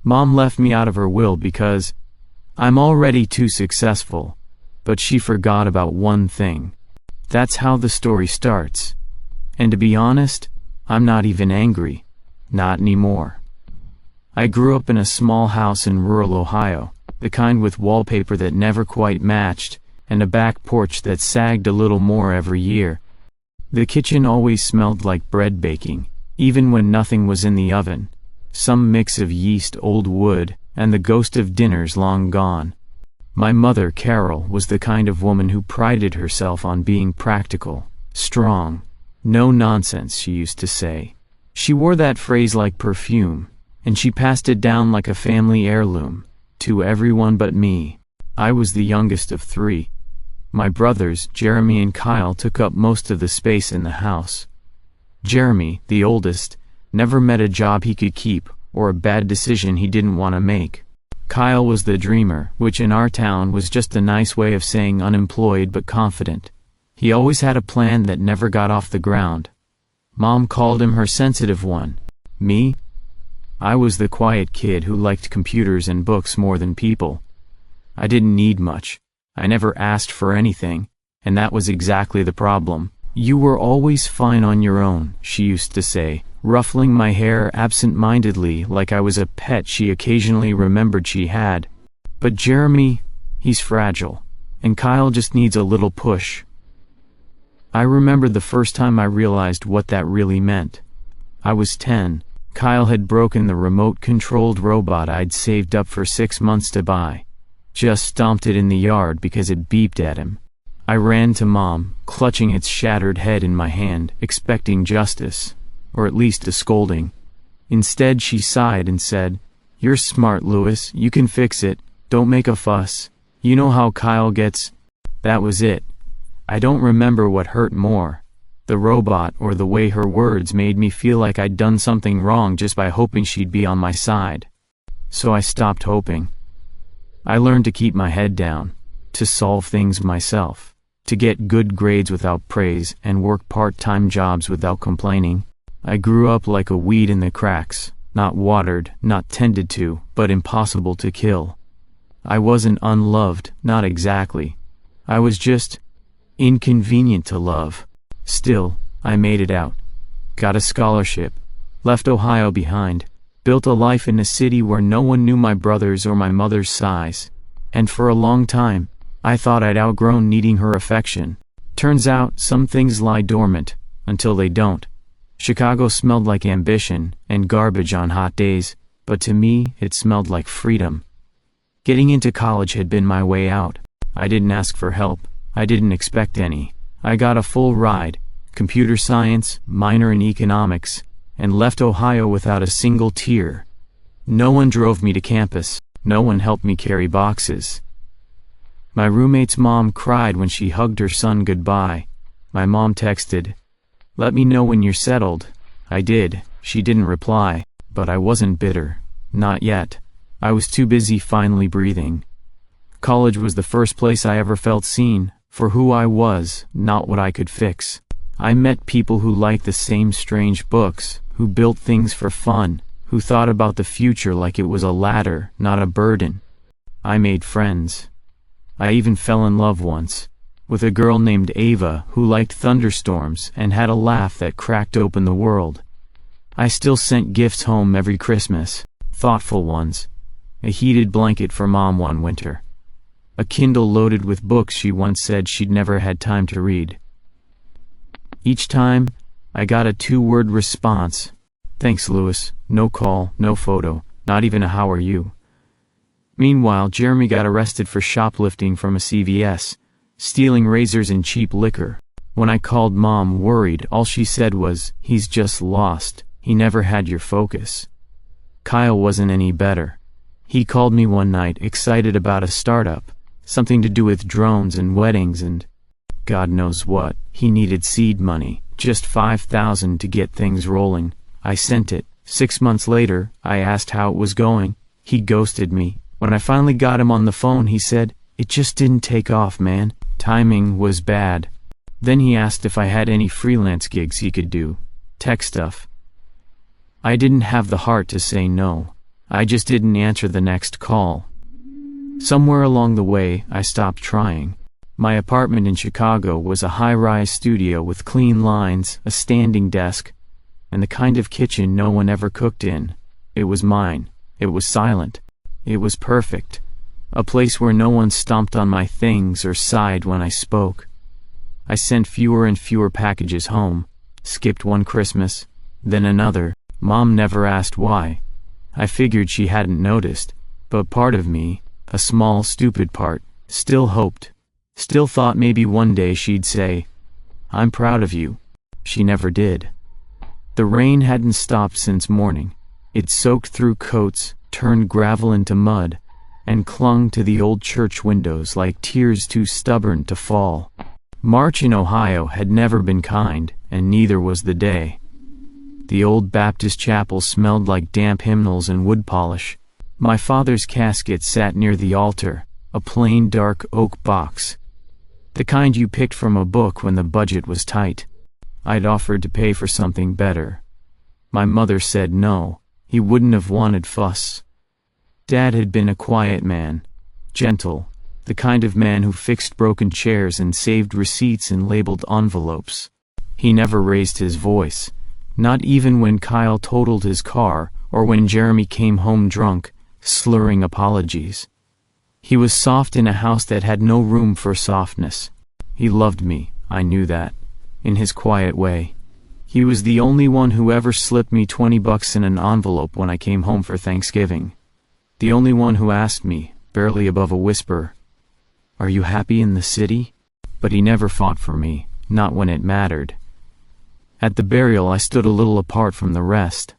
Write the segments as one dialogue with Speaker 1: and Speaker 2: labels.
Speaker 1: Mom left me out of her will because I'm already too successful, but she forgot about one thing. That's how the story starts. And to be honest, I'm not even angry. Not anymore. I grew up in a small house in rural Ohio, the kind with wallpaper that never quite matched, and a back porch that sagged a little more every year. The kitchen always smelled like bread baking, even when nothing was in the oven. Some mix of yeast, old wood, and the ghost of dinners long gone. My mother, Carol, was the kind of woman who prided herself on being practical, strong. No nonsense, she used to say. She wore that phrase like perfume, and she passed it down like a family heirloom, to everyone but me. I was the youngest of three. My brothers, Jeremy and Kyle, took up most of the space in the house. Jeremy, the oldest, never met a job he could keep, or a bad decision he didn't want to make. Kyle was the dreamer, which in our town was just a nice way of saying unemployed but confident. He always had a plan that never got off the ground. Mom called him her sensitive one. Me? I was the quiet kid who liked computers and books more than people. I didn't need much. I never asked for anything, and that was exactly the problem. You were always fine on your own, she used to say, ruffling my hair absent-mindedly like I was a pet she occasionally remembered she had. But Jeremy, he's fragile, and Kyle just needs a little push. I remember the first time I realized what that really meant. I was 10. Kyle had broken the remote-controlled robot I'd saved up for 6 months to buy. Just stomped it in the yard because it beeped at him. I ran to Mom, clutching its shattered head in my hand, expecting justice, or at least a scolding. Instead, she sighed and said, "You're smart, Louis, you can fix it, don't make a fuss. You know how Kyle gets." That was it. I don't remember what hurt more, the robot or the way her words made me feel like I'd done something wrong just by hoping she'd be on my side. So I stopped hoping. I learned to keep my head down, to solve things myself, to get good grades without praise and work part-time jobs without complaining. I grew up like a weed in the cracks, not watered, not tended to, but impossible to kill. I wasn't unloved, not exactly. I was just inconvenient to love. Still, I made it out. Got a scholarship, left Ohio behind, built a life in a city where no one knew my brothers or my mother's size. And for a long time, I thought I'd outgrown needing her affection. Turns out, some things lie dormant, until they don't. Chicago smelled like ambition and garbage on hot days, but to me, it smelled like freedom. Getting into college had been my way out. I didn't ask for help. I didn't expect any. I got a full ride, computer science, minor in economics, and left Ohio without a single tear. No one drove me to campus. No one helped me carry boxes. My roommate's mom cried when she hugged her son goodbye. My mom texted, "Let me know when you're settled." I did. She didn't reply, but I wasn't bitter. Not yet. I was too busy finally breathing. College was the first place I ever felt seen, for who I was, not what I could fix. I met people who liked the same strange books, who built things for fun, who thought about the future like it was a ladder, not a burden. I made friends. I even fell in love once, with a girl named Ava who liked thunderstorms and had a laugh that cracked open the world. I still sent gifts home every Christmas, thoughtful ones. A heated blanket for Mom one winter. A Kindle loaded with books she once said she'd never had time to read. Each time, I got a 2-word response. "Thanks, Louis." No call, no photo, not even a "how are you?" Meanwhile, Jeremy got arrested for shoplifting from a CVS, stealing razors and cheap liquor. When I called Mom worried, all she said was, "He's just lost. He never had your focus." Kyle wasn't any better. He called me one night excited about a startup, something to do with drones and weddings and God knows what. He needed seed money, just $5,000 to get things rolling. I sent it. 6 months later, I asked how it was going. He ghosted me. When I finally got him on the phone, he said, "It just didn't take off, man. Timing was bad." Then he asked if I had any freelance gigs he could do. Tech stuff. I didn't have the heart to say no. I just didn't answer the next call. Somewhere along the way, I stopped trying. My apartment in Chicago was a high-rise studio with clean lines, a standing desk, and the kind of kitchen no one ever cooked in. It was mine. It was silent. It was perfect. A place where no one stomped on my things or sighed when I spoke. I sent fewer and fewer packages home, skipped one Christmas, then another. Mom never asked why. I figured she hadn't noticed, but part of me, a small stupid part, still hoped. Still thought maybe one day she'd say, "I'm proud of you." She never did. The rain hadn't stopped since morning. It soaked through coats, turned gravel into mud, and clung to the old church windows like tears too stubborn to fall. March in Ohio had never been kind, and neither was the day. The old Baptist chapel smelled like damp hymnals and wood polish. My father's casket sat near the altar, a plain dark oak box. The kind you picked from a book when the budget was tight. I'd offered to pay for something better. My mother said no, he wouldn't have wanted fuss. Dad had been a quiet man, gentle, the kind of man who fixed broken chairs and saved receipts in labeled envelopes. He never raised his voice, not even when Kyle totaled his car or when Jeremy came home drunk, slurring apologies. He was soft in a house that had no room for softness. He loved me, I knew that, in his quiet way. He was the only one who ever slipped me $20 in an envelope when I came home for Thanksgiving. The only one who asked me, barely above a whisper, "Are you happy in the city?" But he never fought for me, not when it mattered. At the burial I stood a little apart from the rest,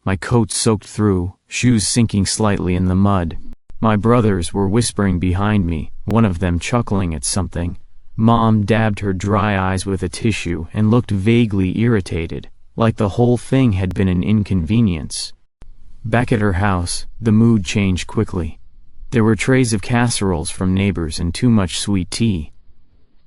Speaker 1: my coat soaked through, shoes sinking slightly in the mud. My brothers were whispering behind me, one of them chuckling at something. Mom dabbed her dry eyes with a tissue and looked vaguely irritated, like the whole thing had been an inconvenience. Back at her house, the mood changed quickly. There were trays of casseroles from neighbors and too much sweet tea.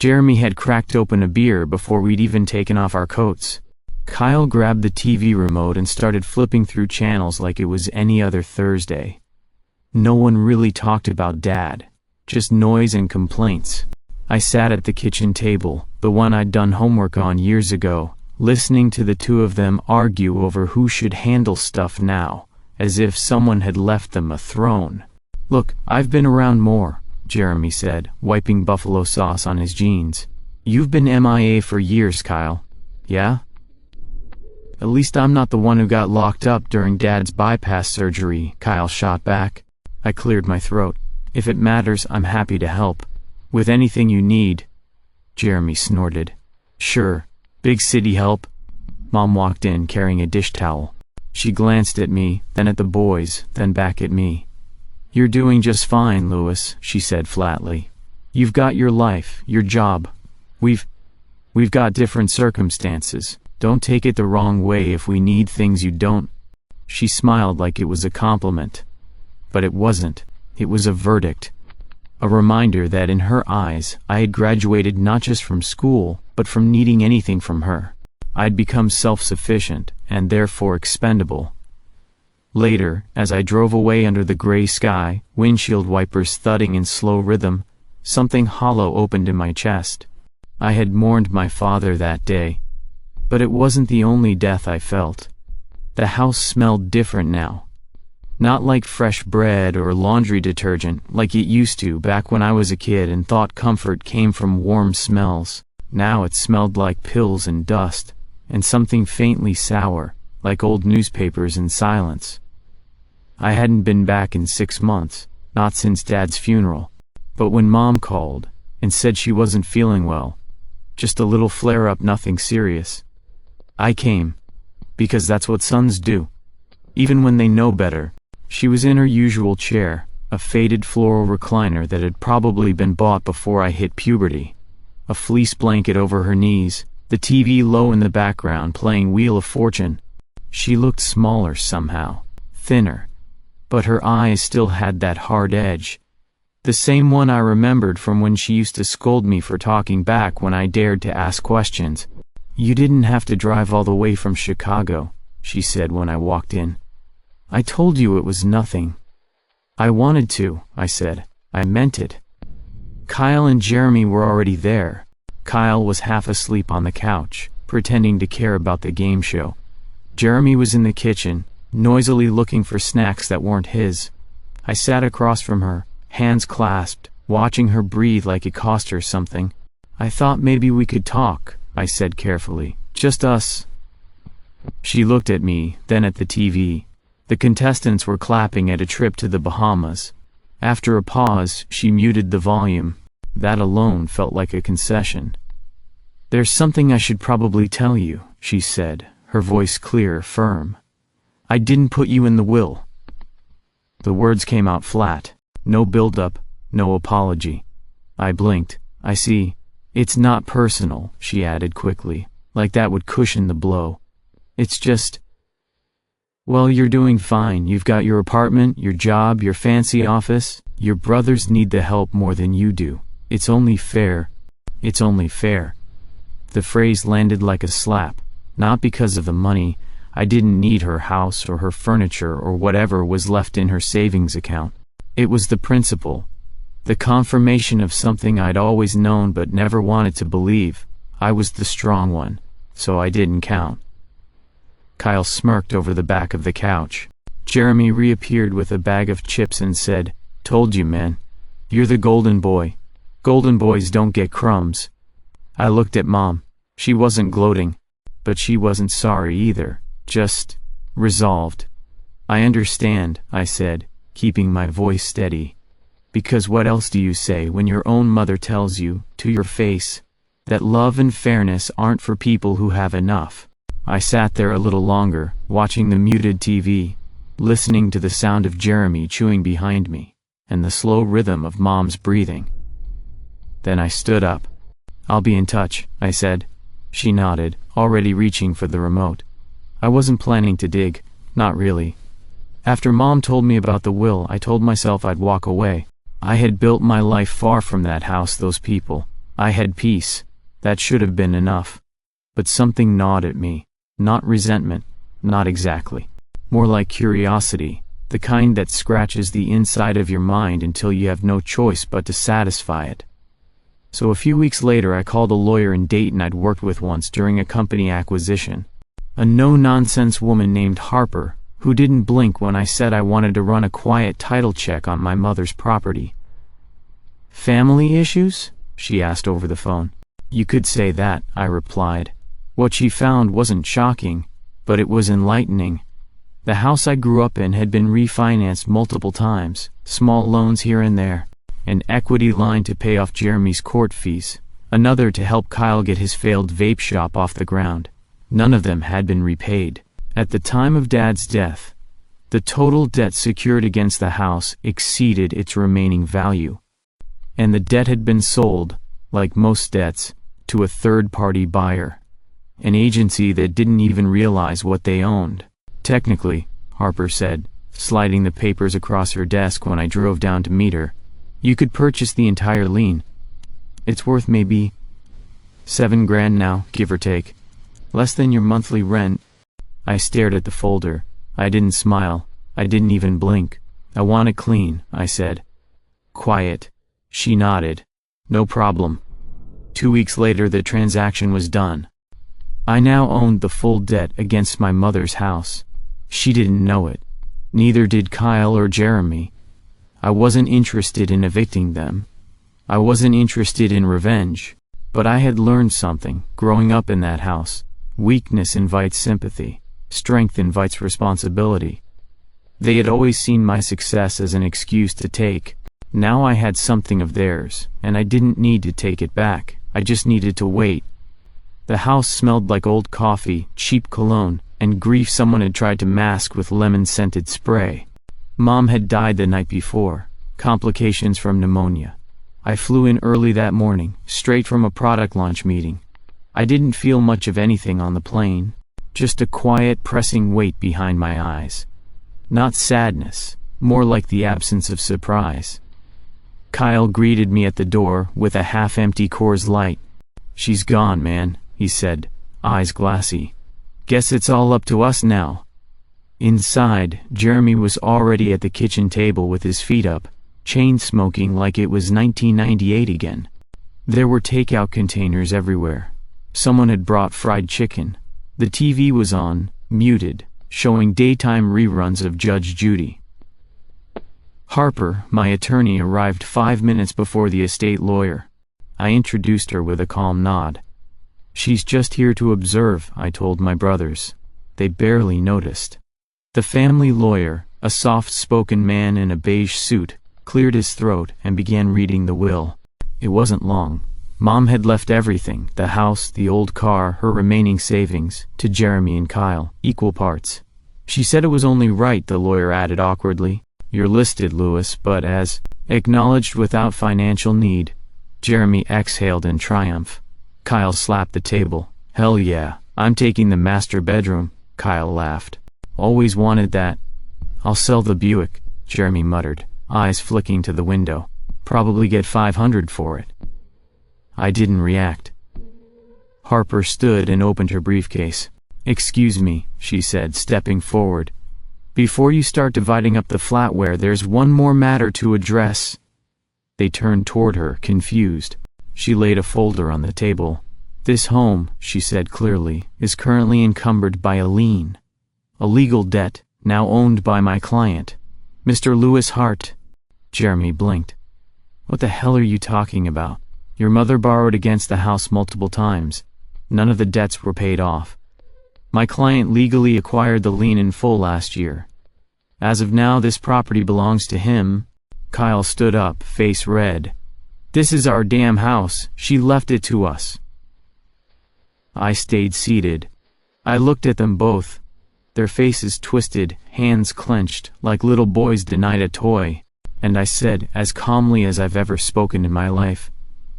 Speaker 1: Jeremy had cracked open a beer before we'd even taken off our coats. Kyle grabbed the TV remote and started flipping through channels like it was any other Thursday. No one really talked about Dad, just noise and complaints. I sat at the kitchen table, the one I'd done homework on years ago, listening to the two of them argue over who should handle stuff now, as if someone had left them a throne. "Look, I've been around more," Jeremy said, wiping buffalo sauce on his jeans. "You've been MIA for years, Kyle. Yeah? At least I'm not the one who got locked up during Dad's bypass surgery," Kyle shot back. I cleared my throat. "If it matters, I'm happy to help. With anything you need." Jeremy snorted. "Sure. Big city help." Mom walked in carrying a dish towel. She glanced at me, then at the boys, then back at me. "You're doing just fine, Louis," she said flatly. "You've got your life, your job. We've got different circumstances. Don't take it the wrong way if we need things you don't." She smiled like it was a compliment. But it wasn't. It was a verdict. A reminder that in her eyes, I had graduated not just from school, but from needing anything from her. I'd become self-sufficient, and therefore expendable. Later, as I drove away under the gray sky, windshield wipers thudding in slow rhythm, something hollow opened in my chest. I had mourned my father that day. But it wasn't the only death I felt. The house smelled different now. Not like fresh bread or laundry detergent like it used to back when I was a kid and thought comfort came from warm smells. Now it smelled like pills and dust, and something faintly sour, like old newspapers and silence. I hadn't been back in 6 months, not since Dad's funeral. But when Mom called, and said she wasn't feeling well, just a little flare-up, nothing serious, I came. Because that's what sons do. Even when they know better. She was in her usual chair, a faded floral recliner that had probably been bought before I hit puberty. A fleece blanket over her knees, the TV low in the background playing Wheel of Fortune. She looked smaller somehow, thinner. But her eyes still had that hard edge. The same one I remembered from when she used to scold me for talking back when I dared to ask questions. "You didn't have to drive all the way from Chicago," she said when I walked in. I told you it was nothing. I wanted to, I said. I meant it. Kyle and Jeremy were already there. Kyle was half asleep on the couch, pretending to care about the game show. Jeremy was in the kitchen, noisily looking for snacks that weren't his. I sat across from her, hands clasped, watching her breathe like it cost her something. I thought maybe we could talk, I said carefully. Just us. She looked at me, then at the TV. The contestants were clapping at a trip to the Bahamas. After a pause, she muted the volume. That alone felt like a concession. There's something I should probably tell you, she said, her voice clear, firm. I didn't put you in the will. The words came out flat. No build-up, no apology. I blinked. I see. It's not personal, she added quickly, like that would cushion the blow. It's just... Well, you're doing fine. You've got your apartment, your job, your fancy office. Your brothers need the help more than you do. It's only fair. It's only fair. The phrase landed like a slap. Not because of the money. I didn't need her house or her furniture or whatever was left in her savings account. It was the principle. The confirmation of something I'd always known but never wanted to believe. I was the strong one, so I didn't count. Kyle smirked over the back of the couch. Jeremy reappeared with a bag of chips and said, Told you, man. You're the golden boy. Golden boys don't get crumbs. I looked at Mom. She wasn't gloating, but she wasn't sorry either, just resolved. I understand, I said, keeping my voice steady. Because what else do you say when your own mother tells you, to your face, that love and fairness aren't for people who have enough? I sat there a little longer, watching the muted TV, listening to the sound of Jeremy chewing behind me, and the slow rhythm of Mom's breathing. Then I stood up. I'll be in touch, I said. She nodded, already reaching for the remote. I wasn't planning to dig, not really. After Mom told me about the will, I told myself I'd walk away. I had built my life far from that house, those people. I had peace. That should have been enough. But something gnawed at me. Not resentment, not exactly. More like curiosity, the kind that scratches the inside of your mind until you have no choice but to satisfy it. So a few weeks later I called a lawyer in Dayton I'd worked with once during a company acquisition. A no-nonsense woman named Harper, who didn't blink when I said I wanted to run a quiet title check on my mother's property. Family issues? She asked over the phone. You could say that, I replied. What she found wasn't shocking, but it was enlightening. The house I grew up in had been refinanced multiple times, small loans here and there. An equity line to pay off Jeremy's court fees, another to help Kyle get his failed vape shop off the ground. None of them had been repaid. At the time of Dad's death, the total debt secured against the house exceeded its remaining value. And the debt had been sold, like most debts, to a third-party buyer. An agency that didn't even realize what they owned. Technically, Harper said, sliding the papers across her desk when I drove down to meet her, you could purchase the entire lien. It's worth maybe $7,000 now, give or take. Less than your monthly rent. I stared at the folder. I didn't smile. I didn't even blink. I want it clean, I said. Quiet. She nodded. No problem. 2 weeks later the transaction was done. I now owned the full debt against my mother's house. She didn't know it. Neither did Kyle or Jeremy. I wasn't interested in evicting them. I wasn't interested in revenge. But I had learned something, growing up in that house. Weakness invites sympathy. Strength invites responsibility. They had always seen my success as an excuse to take. Now I had something of theirs, and I didn't need to take it back. I just needed to wait. The house smelled like old coffee, cheap cologne, and grief someone had tried to mask with lemon-scented spray. Mom had died the night before, complications from pneumonia. I flew in early that morning, straight from a product launch meeting. I didn't feel much of anything on the plane, just a quiet, pressing weight behind my eyes. Not sadness, more like the absence of surprise. Kyle greeted me at the door with a half-empty Coors Light. She's gone, man, he said, eyes glassy. Guess it's all up to us now. Inside, Jeremy was already at the kitchen table with his feet up, chain smoking like it was 1998 again. There were takeout containers everywhere. Someone had brought fried chicken. The TV was on, muted, showing daytime reruns of Judge Judy. Harper, my attorney, arrived 5 minutes before the estate lawyer. I introduced her with a calm nod. "She's just here to observe," I told my brothers. They barely noticed. The family lawyer, a soft-spoken man in a beige suit, cleared his throat and began reading the will. It wasn't long. Mom had left everything, the house, the old car, her remaining savings, to Jeremy and Kyle, equal parts. She said it was only right, the lawyer added awkwardly. "You're listed, Lewis, but as acknowledged without financial need." Jeremy exhaled in triumph. Kyle slapped the table. "Hell yeah, I'm taking the master bedroom." Kyle laughed. "Always wanted that." "I'll sell the Buick," Jeremy muttered, eyes flicking to the window. "Probably get $500 for it." I didn't react. Harper stood and opened her briefcase. "Excuse me," she said, stepping forward. "Before you start dividing up the flatware, there's one more matter to address." They turned toward her, confused. She laid a folder on the table. "This home," she said clearly, "is currently encumbered by a lien. A legal debt, now owned by my client, Mr. Lewis Hart." Jeremy blinked. "What the hell are you talking about? Your mother borrowed against the house multiple times. None of the debts were paid off. My client legally acquired the lien in full last year. As of now, this property belongs to him." Kyle stood up, face red. "This is our damn house. She left it to us." I stayed seated. I looked at them both. Their faces twisted, hands clenched, like little boys denied a toy. And I said, as calmly as I've ever spoken in my life,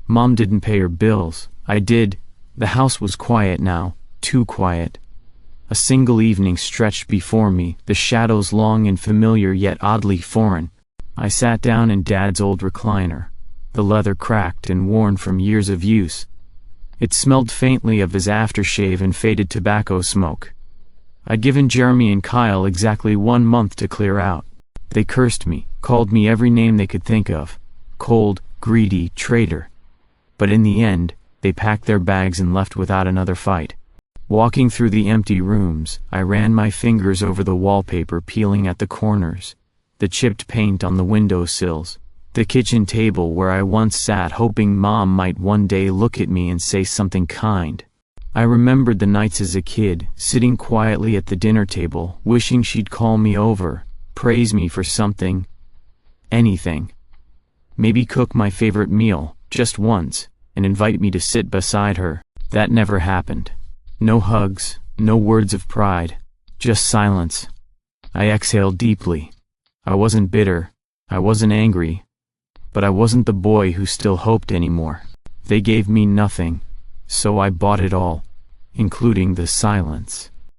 Speaker 1: "Mom didn't pay her bills. I did." The house was quiet now, too quiet. A single evening stretched before me, the shadows long and familiar yet oddly foreign. I sat down in Dad's old recliner, the leather cracked and worn from years of use. It smelled faintly of his aftershave and faded tobacco smoke. I'd given Jeremy and Kyle exactly 1 month to clear out. They cursed me, called me every name they could think of. Cold, greedy, traitor. But in the end, they packed their bags and left without another fight. Walking through the empty rooms, I ran my fingers over the wallpaper, peeling at the corners, the chipped paint on the windowsills, the kitchen table where I once sat hoping Mom might one day look at me and say something kind. I remembered the nights as a kid, sitting quietly at the dinner table, wishing she'd call me over, praise me for something. Anything. Maybe cook my favorite meal, just once, and invite me to sit beside her. That never happened. No hugs, no words of pride, just silence. I exhaled deeply. I wasn't bitter, I wasn't angry, but I wasn't the boy who still hoped anymore. They gave me nothing, so I bought it all, including the silence.